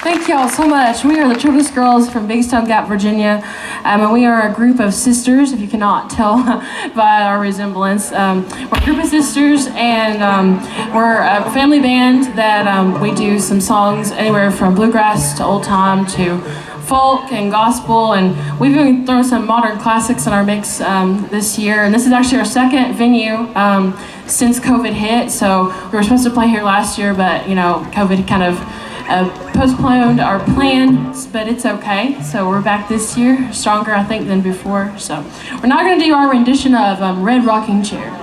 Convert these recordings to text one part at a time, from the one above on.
Thank y'all so much. We are the Childress girls from Big Stone Gap, Virginia, and we are a group of sisters, if you cannot tell by our resemblance. We're a group of sisters, and we're a family band that we do some songs anywhere from bluegrass to old time to folk and gospel, and we've even thrown some modern classics in our mix this year. And this is actually our second venue since COVID hit. So we were supposed to play here last year, but COVID kind of postponed our plans, but it's okay. So we're back this year, stronger I think than before. So we're now going to do our rendition of Red Rocking Chair.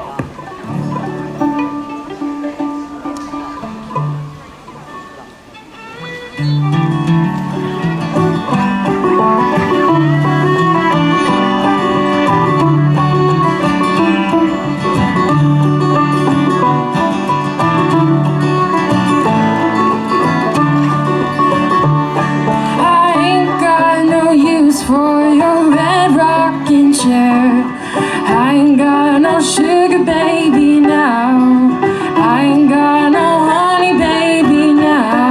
For your red rocking chair, I ain't got no sugar baby now, I ain't got no honey baby now.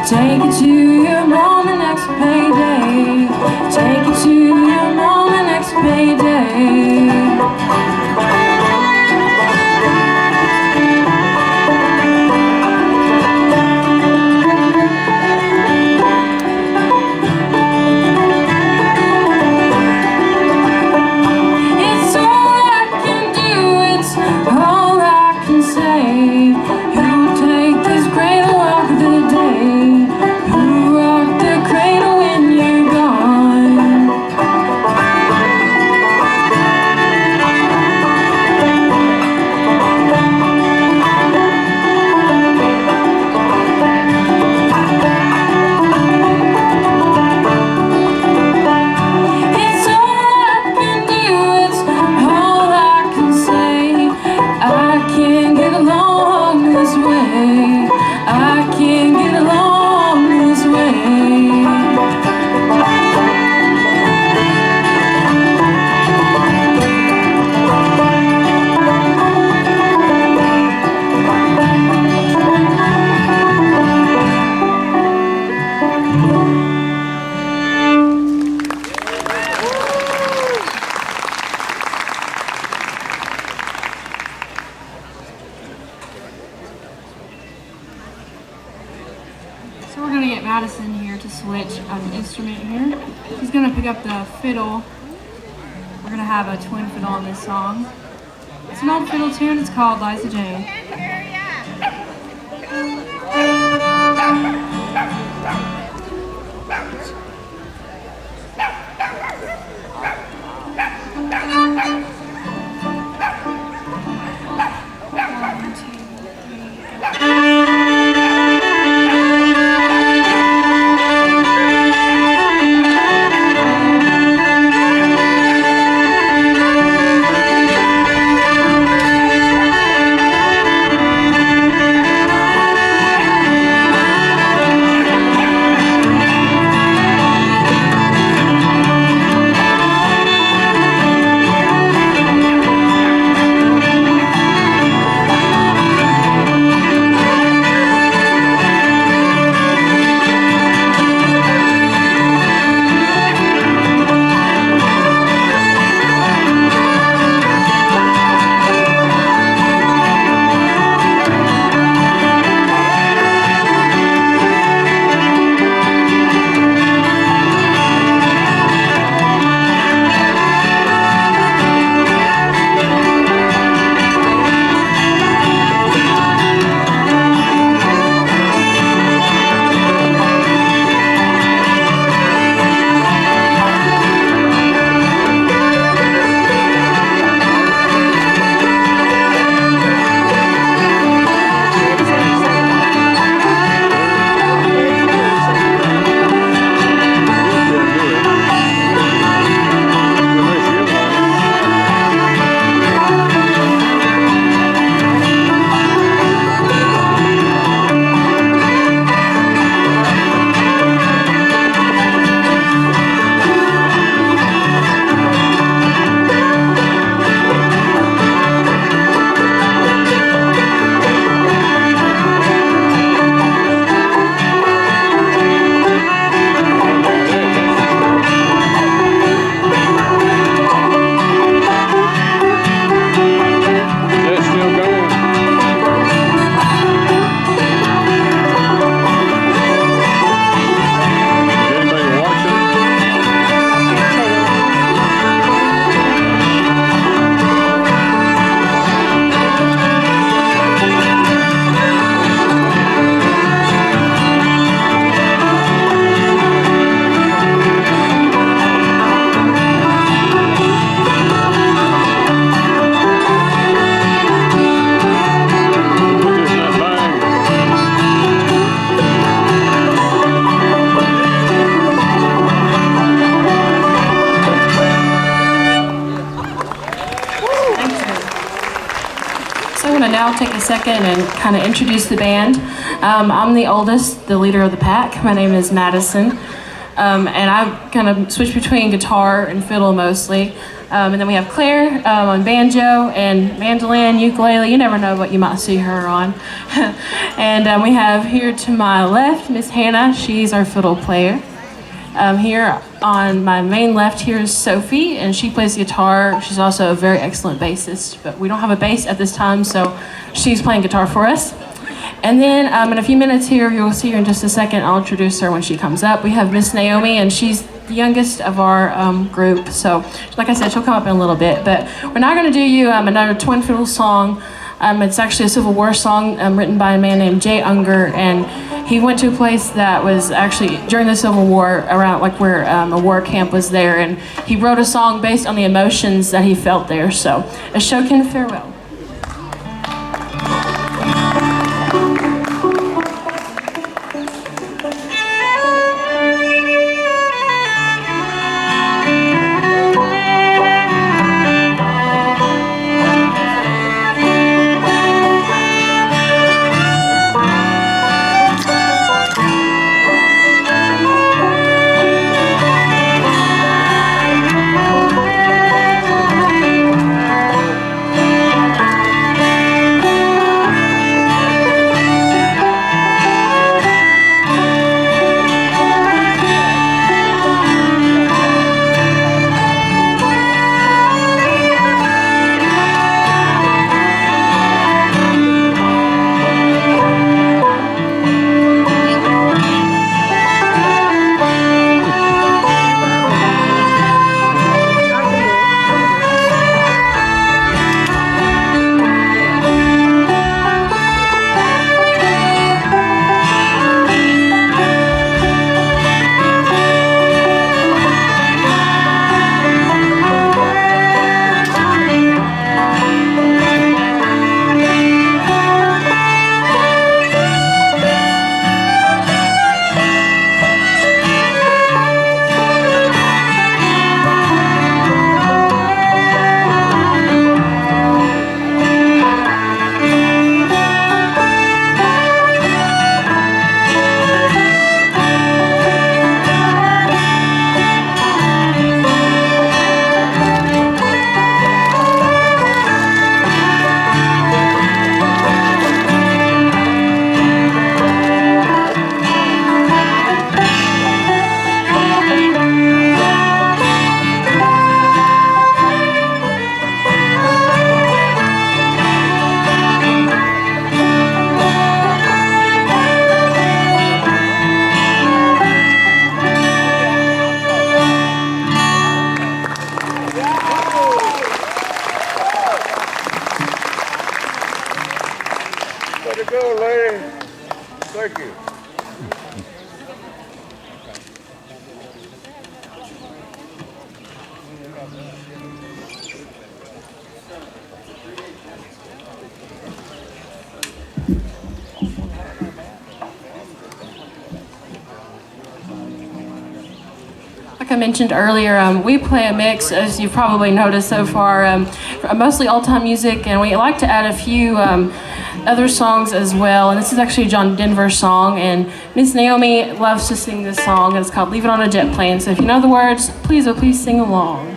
Take it to your mama next payday. Take it to your mama next payday. It's all I can do, it's all I can say. Who will take this cradle out of the day? Who rocked the cradle when you're gone? It's all I can do, it's all I can say. I can't get along this way. I can't get along this way. So we're going to get Madison here to switch an instrument here. She's going to pick up the fiddle. We're going to have a twin fiddle on this song. It's an old fiddle tune. It's called Liza Jane. I'll take a second and kind of introduce the band. I'm the oldest, the leader of the pack. My name is Madison. And I kind of switch between guitar and fiddle mostly. And then we have Claire on banjo and mandolin, ukulele. You never know what you might see her on. And we have here to my left, Miss Hannah. She's our fiddle player. Here on my main left here is Sophie, and she plays guitar. She's also a very excellent bassist, but we don't have a bass at this time, so she's playing guitar for us. And then in a few minutes here, you'll see her in just a second. I'll introduce her when she comes up. We have Miss Naomi, and she's the youngest of our group. So, like I said, she'll come up in a little bit. But we're now going to do you another twin fiddle song. It's actually a Civil War song written by a man named Jay Unger, and he went to a place that was actually during the Civil War, around like where a war camp was there, and he wrote a song based on the emotions that he felt there. So, Ashokan Farewell. Way to go, lady. Thank you. Like I mentioned earlier, we play a mix, as you've probably noticed so far, mostly old-time music, and we like to add a few other songs as well. And this is actually a John Denver song, and Miss Naomi loves to sing this song. It's called Leave It on a Jet Plane. So if you know the words, please, oh please sing along.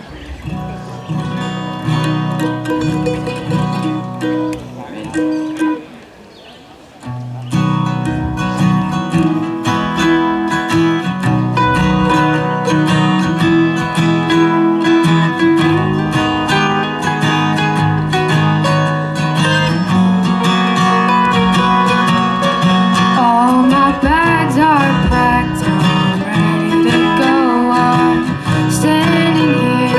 Standing here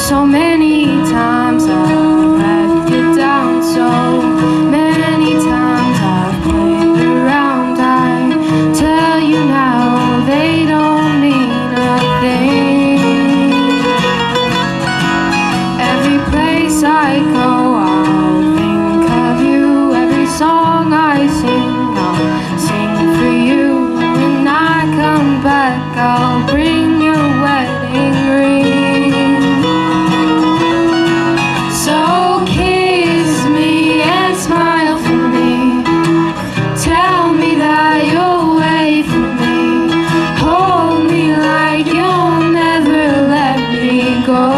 So many times I've let you down, so many times I've played around. I tell you now, they don't mean a thing. Every place I go, I'll think of you. Every song I sing, I'll sing for you. When I come back, I'll bring your wedding ring. So kiss me and smile for me. Tell me that you'll wait for me. Hold me like you'll never let me go.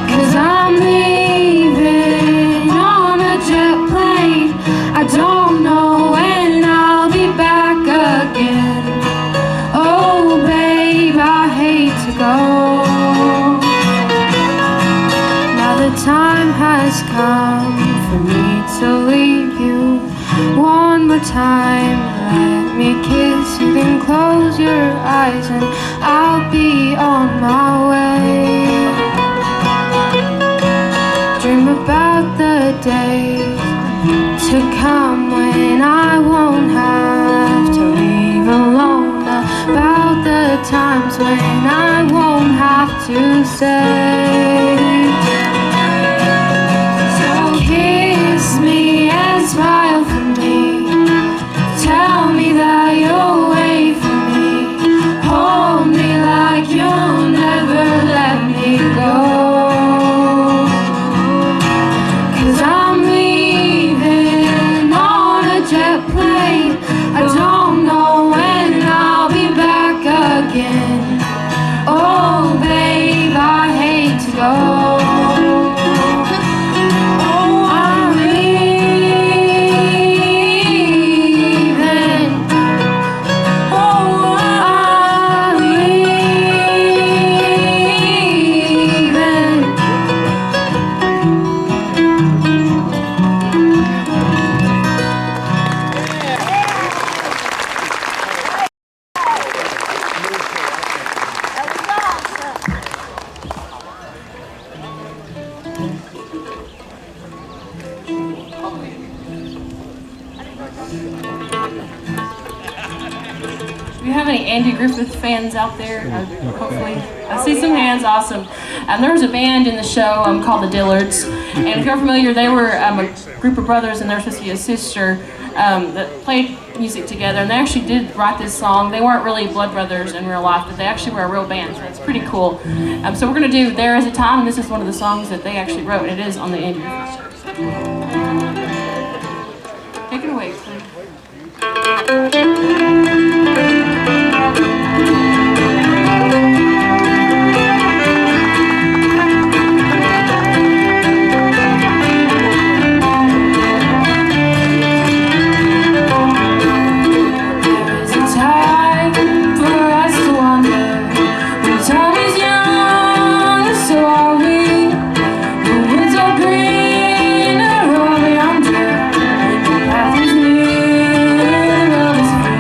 'Cause I'm leaving on a jet plane. I don't know when I'll be back again. Oh babe, I hate to go. Now the time has come for me to leave you. One more time, let me kiss you, then close your eyes and I'll be on my way. Dream about the days to come when I won't have to leave alone. About the times when I won't have to say. So kiss me and smile for me. Tell me that you'll wait for me. Hold me like you'll never let me go. 'Cause I'm leaving on a jet plane. I don't know when I'll be back again. Oh babe, I hate to go. Oh, I'm leaving. Oh, I'm leaving. Do we have any Andy Griffith fans out there? Hopefully. I see some hands, awesome. There was a band in the show called the Dillards, and if you're familiar, they were a group of brothers and they're supposed to be a sister that played music together, and they actually did write this song. They weren't really blood brothers in real life, but they actually were a real band, so it's pretty cool. So we're going to do There Is a Time, and this is one of the songs that they actually wrote, and it is on the Andy Griffith show. Take it away, please. Greener all around you, the path is near, love is free.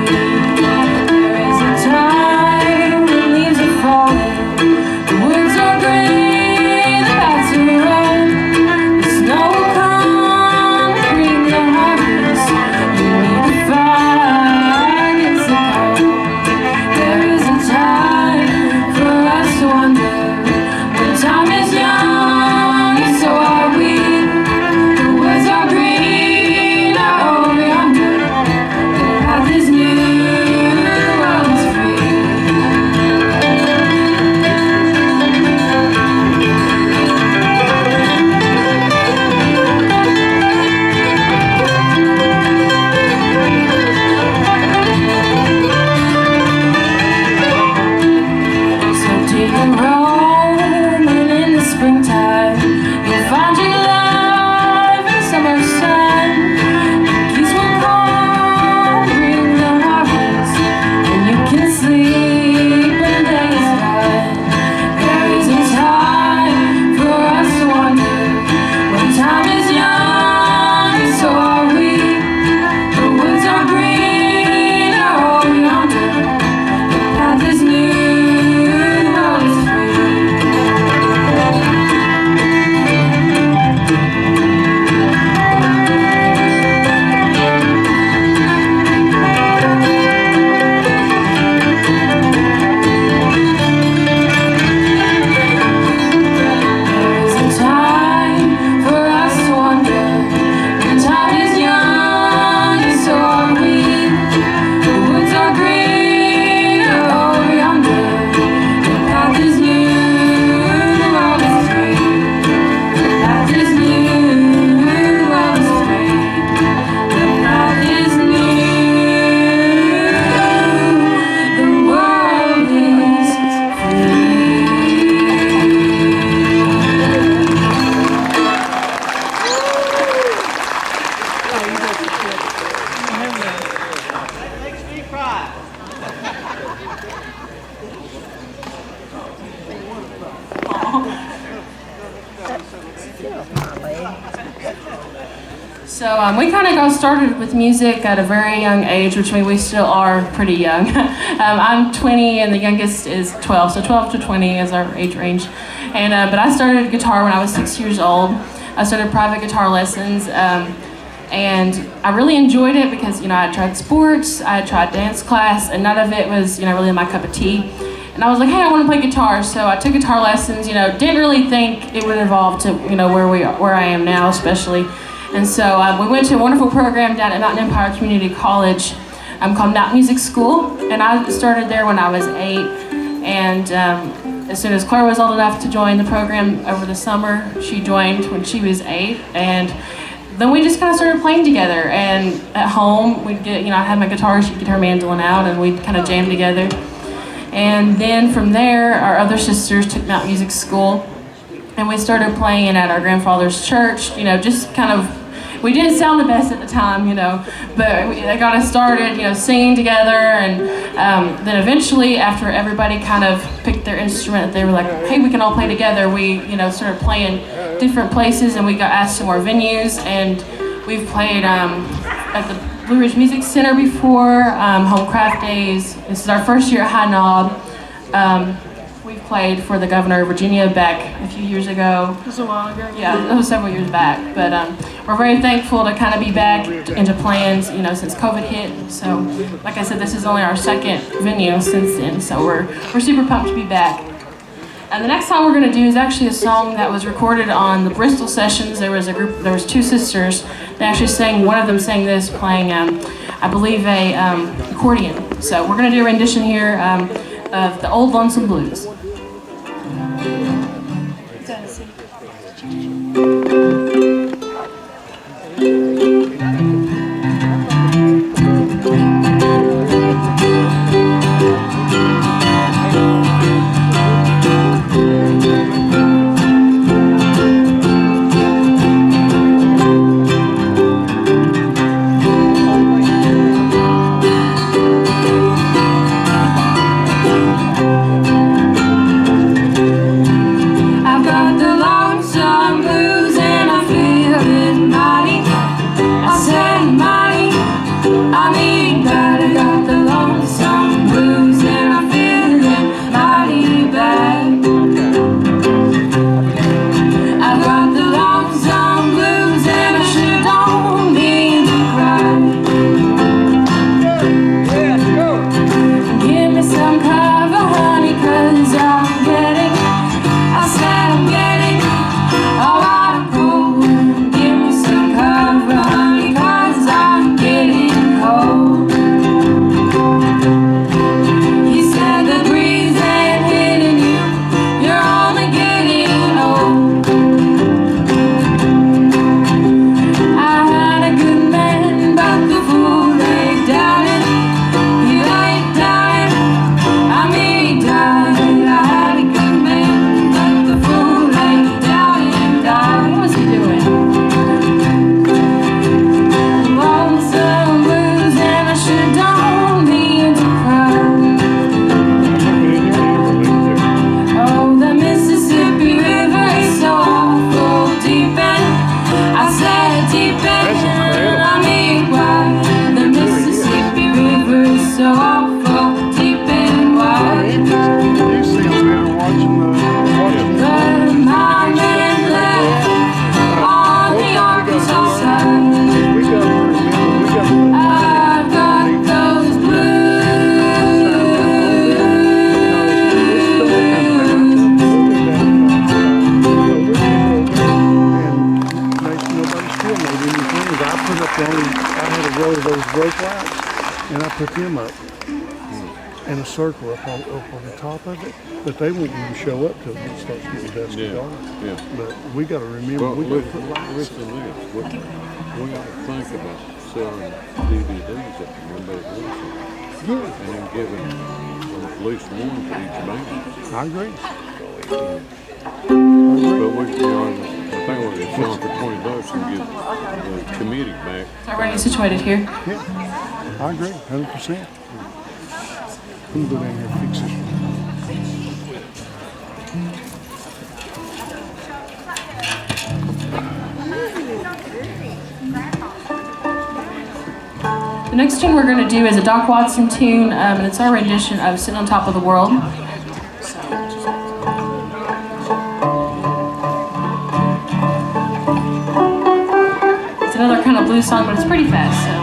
So we kind of got started with music at a very young age, which means we still are pretty young. I'm 20 and the youngest is 12, so 12 to 20 is our age range. And but I started guitar when I was 6 years old. I started private guitar lessons, and I really enjoyed it because I had tried sports, I had tried dance class, and none of it was really my cup of tea. And I was like, hey, I want to play guitar, so I took guitar lessons. Didn't really think it would evolve to where I am now, especially. And so we went to a wonderful program down at Mountain Empire Community College called Mountain Music School, and I started there when I was 8. And as soon as Claire was old enough to join the program over the summer, she joined when she was 8, and then we just kind of started playing together. And at home, we'd get, I had my guitar, she'd get her mandolin out, and we'd kind of jam together. And then from there, our other sisters took Mountain Music School, and we started playing at our grandfather's church, just kind of, we didn't sound the best at the time, but they got us started, singing together. And then eventually, after everybody kind of picked their instrument, they were like, hey, we can all play together. We, started playing different places, and we got asked to more venues. And we've played at the Blue Ridge Music Center before, Home Craft Days. This is our first year at High Knob. We've played for the governor of Virginia back a few years ago. It was a while ago. Yeah, that was several years back. But we're very thankful to kind of be back into plans, since COVID hit. So, like I said, this is only our second venue since then. So we're super pumped to be back. And the next song we're going to do is actually a song that was recorded on the Bristol sessions. There was two sisters. They actually sang, one of them sang this playing, I believe, a accordion. So we're going to do a rendition here of the Old Lonesome Blues. Put them up in a circle up on the top of it, but they won't even show up till it starts getting dusty dark. Yeah. But we got to remember, Well, we got to put listen lights. to this. We got to think about selling DVDs at the Windows Listen Yeah, and then giving at least one to each band. I agree. But we, I think we're going to sell them for $20 and get the committee back. So we're getting situated here. Yeah, I agree, 100%. We can go down here and fix this. next tune we're going to do is a Doc Watson tune, and it's our rendition of Sitting on Top of the World. It's another kind of blues song, but it's pretty fast, so.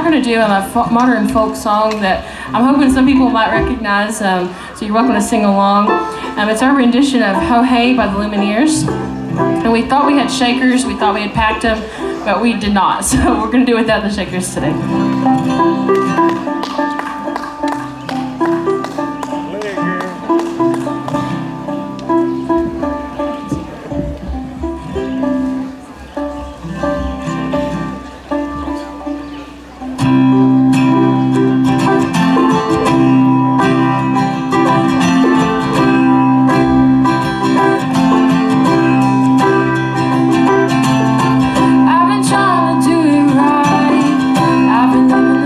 Going to do a modern folk song that I'm hoping some people might recognize, so you're welcome to sing along. It's our rendition of Ho Hey by the Lumineers. And we thought we had shakers, we thought we had packed them, but we did not. So we're going to do it without the shakers today. I've been trying to do it right. I've been living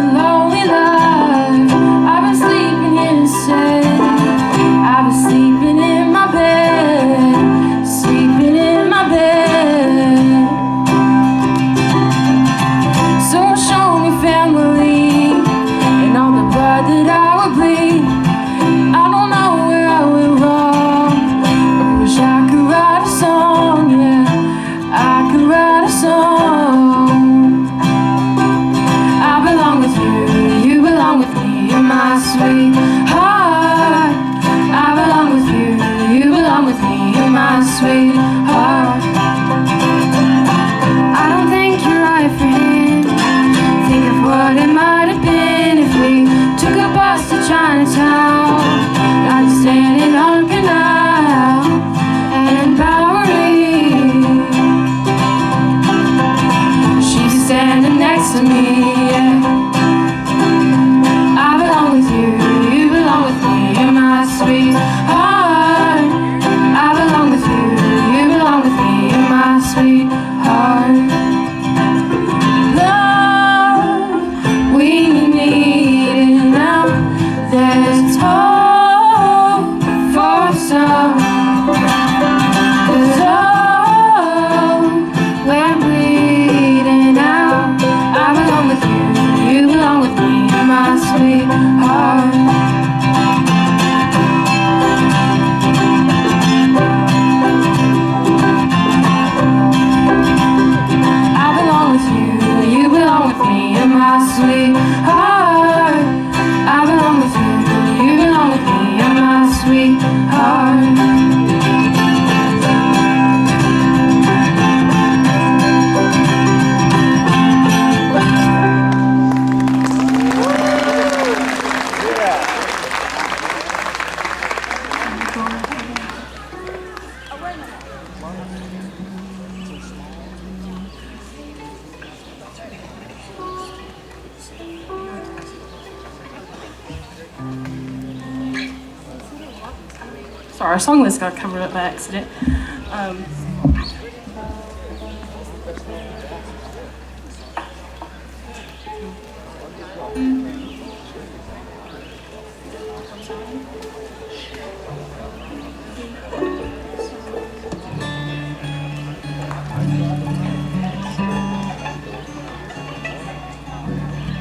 Sorry, our song list got covered up by accident.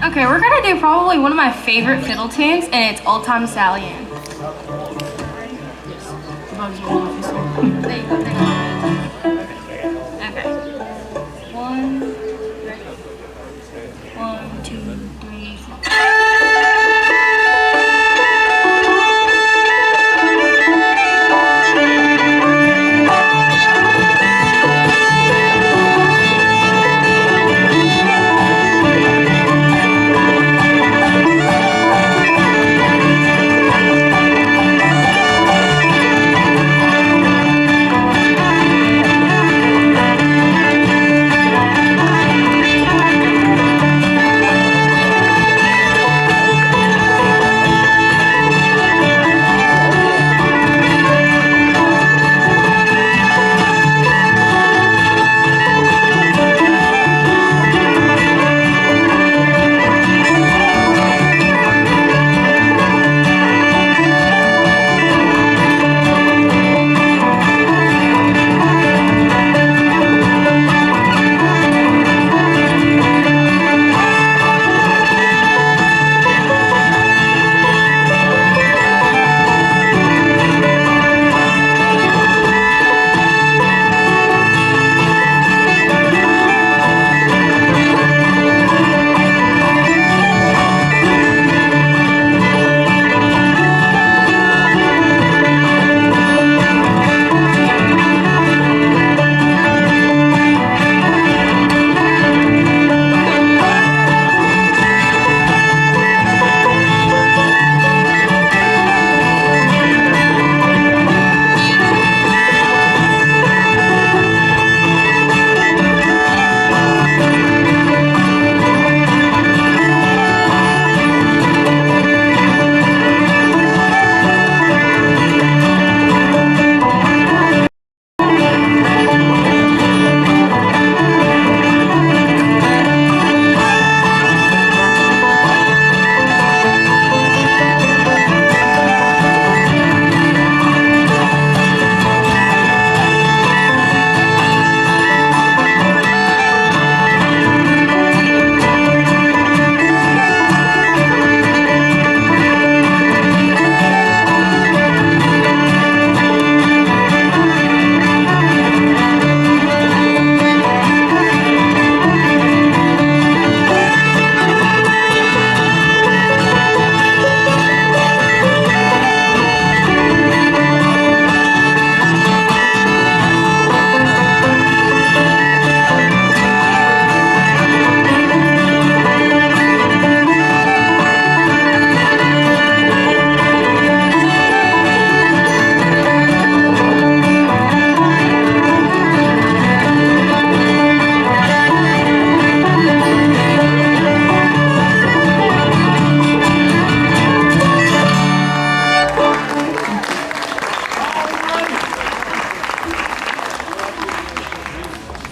Okay, we're gonna do probably one of my favorite fiddle tunes, and it's Old Time Sally Ann. There you go. Okay. One, 2, 3, 4.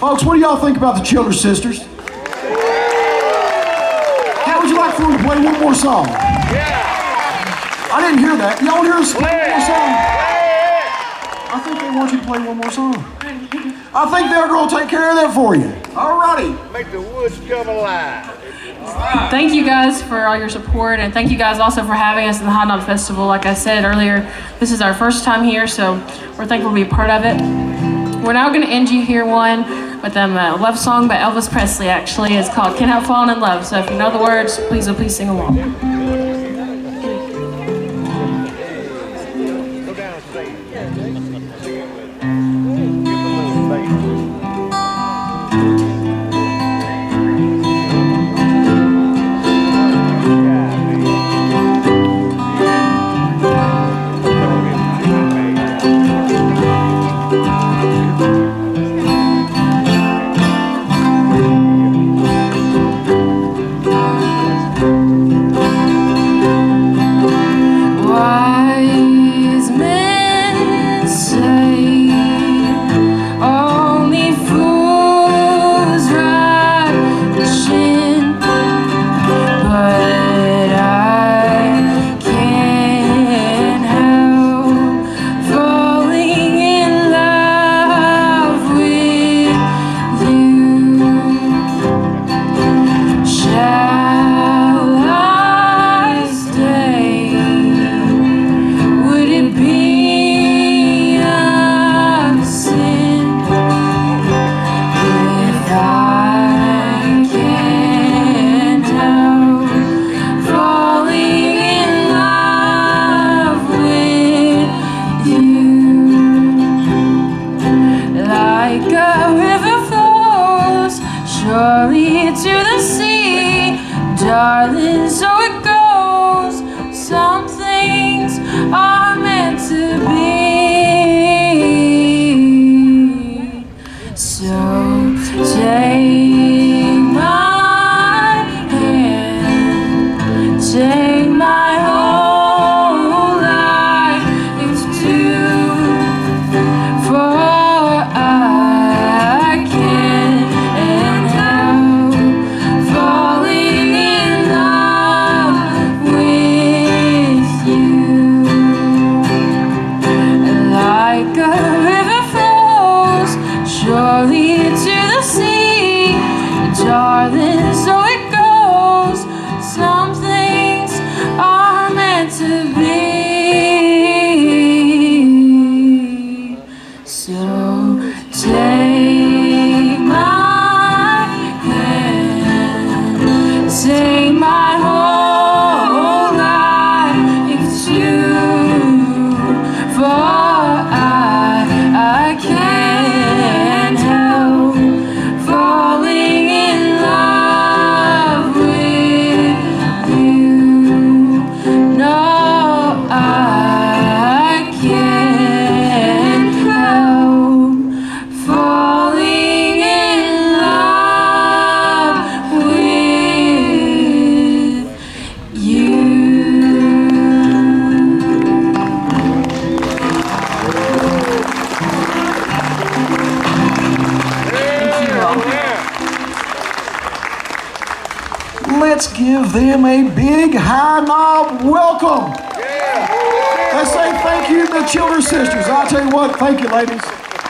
Folks, what do y'all think about the Childress sisters? How would you like for them to play one more song? I didn't hear that. Y'all hear us play one more song? I think they want you to play one more song. I think they're going to take care of that for you. All righty. Make the woods come alive. Thank you guys for all your support, and thank you guys also for having us in the Hot Dog Festival. Like I said earlier, this is our first time here, so we're thankful to be a part of it. We're now going to end you here one with a love song by Elvis Presley, actually. It's called Can't Help Falling in Love, so if you know the words, please sing along. darling, so it goes. Some things are meant to be. So take my hand, take my whole life. It's due, for I can't help falling in love with you. Like a river flows surely to the sea, darling, so it goes. Some things are meant to be. So take my hand, take my whole life. It's you, for I can't help falling in love with you. No, I can't help falling in love with you. Let's give them a big high knob welcome. Let's say thank you to the Childress sisters. I'll tell you what, thank you, ladies.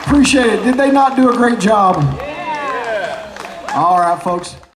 Appreciate it. Did they not do a great job? All right, folks.